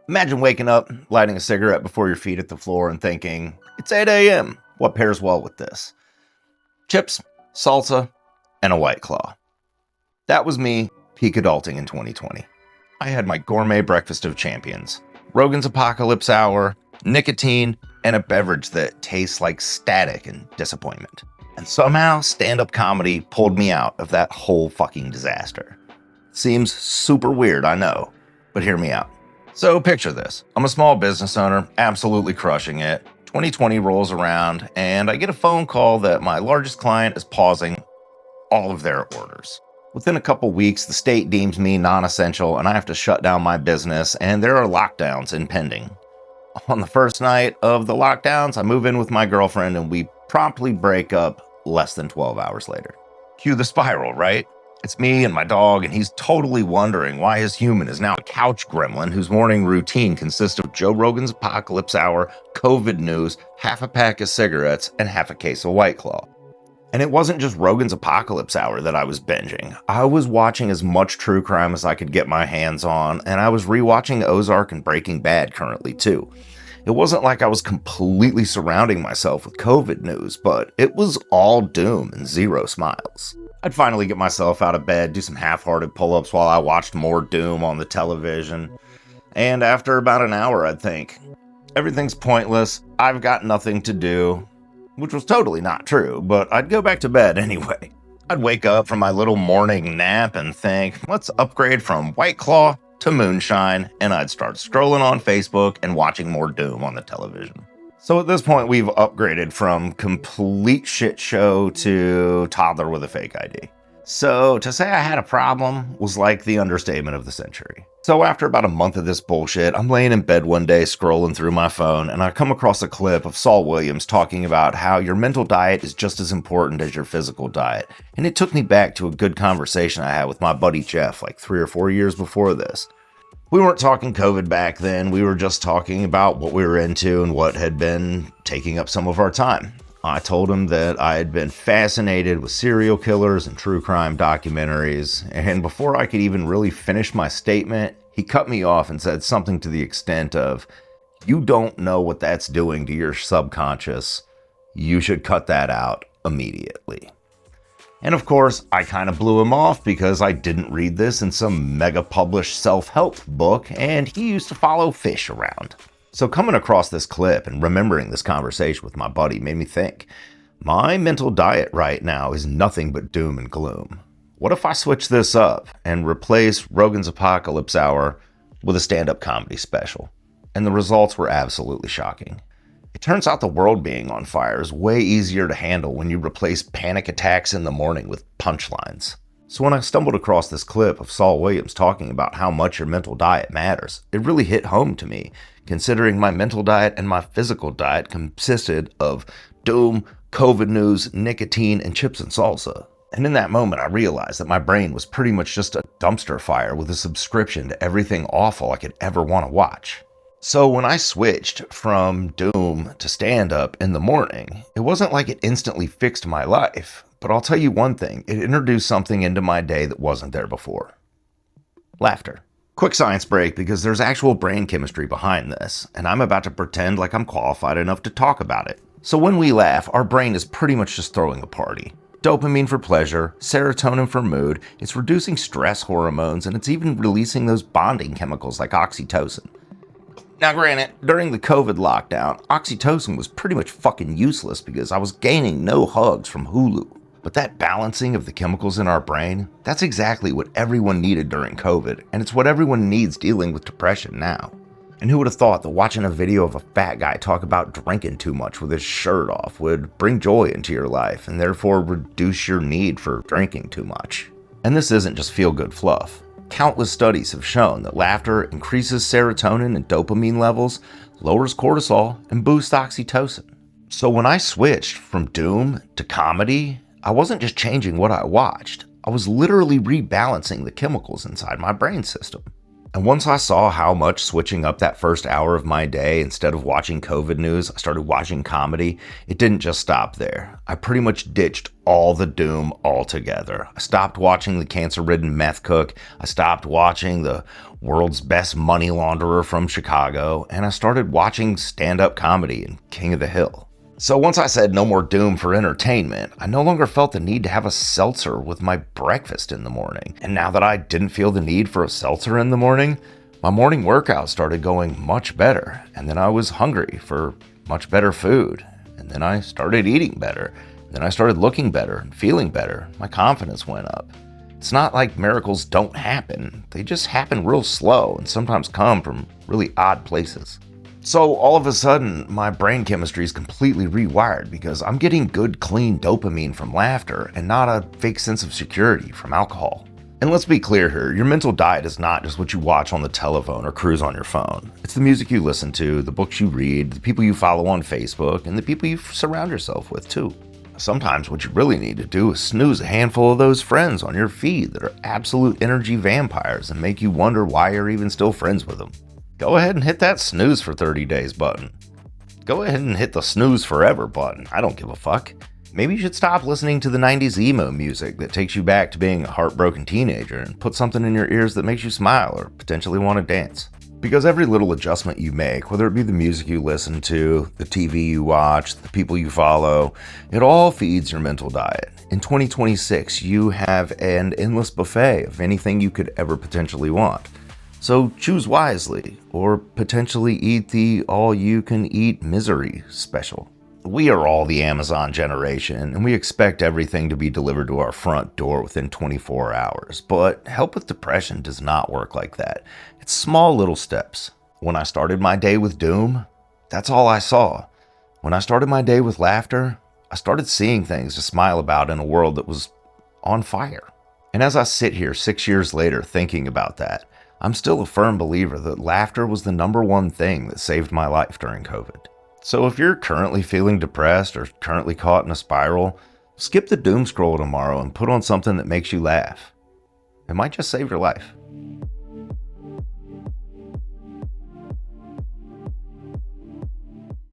Imagine waking up, lighting a cigarette before your feet hit the floor and thinking, it's 8 a.m. What pairs well with this? Chips, salsa, and a White Claw. That was me, peak adulting in 2020. I had my gourmet breakfast of champions, Rogan's Apocalypse Hour, nicotine, and a beverage that tastes like static and disappointment. And somehow, stand-up comedy pulled me out of that whole fucking disaster. Seems super weird, I know, but hear me out. So picture this. I'm a small business owner, absolutely crushing it. 2020 rolls around, and I get a phone call that my largest client is pausing all of their orders. Within a couple weeks, the state deems me non-essential, and I have to shut down my business, and there are lockdowns impending. On the first night of the lockdowns, I move in with my girlfriend, and we promptly break up less than 12 hours later. Cue the spiral, right? It's me and my dog, and he's totally wondering why his human is now a couch gremlin whose morning routine consists of Joe Rogan's Apocalypse Hour, COVID news, half a pack of cigarettes, and half a case of White Claw. And it wasn't just Rogan's Apocalypse Hour that I was binging. I was watching as much true crime as I could get my hands on, and I was rewatching Ozark and Breaking Bad currently too. It wasn't like I was completely surrounding myself with COVID news, but it was all doom and zero smiles. I'd finally get myself out of bed, do some half-hearted pull-ups while I watched more doom on the television. And after about an hour, I'd think, everything's pointless, I've got nothing to do. Which was totally not true, but I'd go back to bed anyway. I'd wake up from my little morning nap and think, let's upgrade from White Claw to moonshine, and I'd start scrolling on Facebook and watching more doom on the television. So at this point, we've upgraded from complete shit show to toddler with a fake ID. So to say I had a problem was like the understatement of the century. So after about a month of this bullshit, I'm laying in bed one day scrolling through my phone, and I come across a clip of Saul Williams talking about how your mental diet is just as important as your physical diet. And it took me back to a good conversation I had with my buddy Jeff like 3 or 4 years before this. We weren't talking COVID back then, we were just talking about what we were into and what had been taking up some of our time. I told him that I had been fascinated with serial killers and true crime documentaries, and before I could even really finish my statement, he cut me off and said something to the extent of, "You don't know what that's doing to your subconscious. You should cut that out immediately." And of course, I kind of blew him off because I didn't read this in some mega published self-help book, and he used to follow fish around. So coming across this clip and remembering this conversation with my buddy made me think, my mental diet right now is nothing but doom and gloom. What if I switch this up and replace Rogan's Apocalypse Hour with a stand-up comedy special? And the results were absolutely shocking. It turns out the world being on fire is way easier to handle when you replace panic attacks in the morning with punchlines. So when I stumbled across this clip of Saul Williams talking about how much your mental diet matters, it really hit home to me, considering my mental diet and my physical diet consisted of doom, COVID news, nicotine, and chips and salsa. And in that moment, I realized that my brain was pretty much just a dumpster fire with a subscription to everything awful I could ever want to watch. So when I switched from doom to stand-up in the morning, it wasn't like it instantly fixed my life, but I'll tell you one thing, it introduced something into my day that wasn't there before. Laughter. Quick science break because there's actual brain chemistry behind this, and I'm about to pretend like I'm qualified enough to talk about it. So when we laugh, our brain is pretty much just throwing a party. Dopamine for pleasure, serotonin for mood, it's reducing stress hormones, and it's even releasing those bonding chemicals like oxytocin. Now granted, during the COVID lockdown, oxytocin was pretty much fucking useless because I was gaining no hugs from Hulu. But that balancing of the chemicals in our brain, that's exactly what everyone needed during COVID, and it's what everyone needs dealing with depression now. And who would have thought that watching a video of a fat guy talk about drinking too much with his shirt off would bring joy into your life and therefore reduce your need for drinking too much? And this isn't just feel-good fluff. Countless studies have shown that laughter increases serotonin and dopamine levels, lowers cortisol, and boosts oxytocin. So when I switched from doom to comedy, I wasn't just changing what I watched, I was literally rebalancing the chemicals inside my brain system. And once I saw how much switching up that first hour of my day, instead of watching COVID news, I started watching comedy, it didn't just stop there. I pretty much ditched all the doom altogether. I stopped watching the cancer-ridden meth cook, I stopped watching the world's best money launderer from Chicago, and I started watching stand-up comedy and King of the Hill. So once I said no more doom for entertainment, I no longer felt the need to have a seltzer with my breakfast in the morning. And now that I didn't feel the need for a seltzer in the morning, my morning workout started going much better. And then I was hungry for much better food. And then I started eating better. And then I started looking better and feeling better. My confidence went up. It's not like miracles don't happen. They just happen real slow and sometimes come from really odd places. So all of a sudden, my brain chemistry is completely rewired because I'm getting good, clean dopamine from laughter and not a fake sense of security from alcohol. And let's be clear here, your mental diet is not just what you watch on the telephone or cruise on your phone. It's the music you listen to, the books you read, the people you follow on Facebook, and the people you surround yourself with too. Sometimes what you really need to do is snooze a handful of those friends on your feed that are absolute energy vampires and make you wonder why you're even still friends with them. Go ahead and hit that snooze for 30 days button. Go ahead and hit the snooze forever button. I don't give a fuck. Maybe you should stop listening to the 90s emo music that takes you back to being a heartbroken teenager and put something in your ears that makes you smile or potentially want to dance. Because every little adjustment you make, whether it be the music you listen to, the TV you watch, the people you follow, it all feeds your mental diet. In 2026, you have an endless buffet of anything you could ever potentially want. So choose wisely, or potentially eat the all-you-can-eat misery special. We are all the Amazon generation, and we expect everything to be delivered to our front door within 24 hours. But help with depression does not work like that. It's small little steps. When I started my day with doom, that's all I saw. When I started my day with laughter, I started seeing things to smile about in a world that was on fire. And as I sit here 6 years later thinking about that, I'm still a firm believer that laughter was the number one thing that saved my life during COVID. So if you're currently feeling depressed or currently caught in a spiral, skip the doom scroll tomorrow and put on something that makes you laugh. It might just save your life.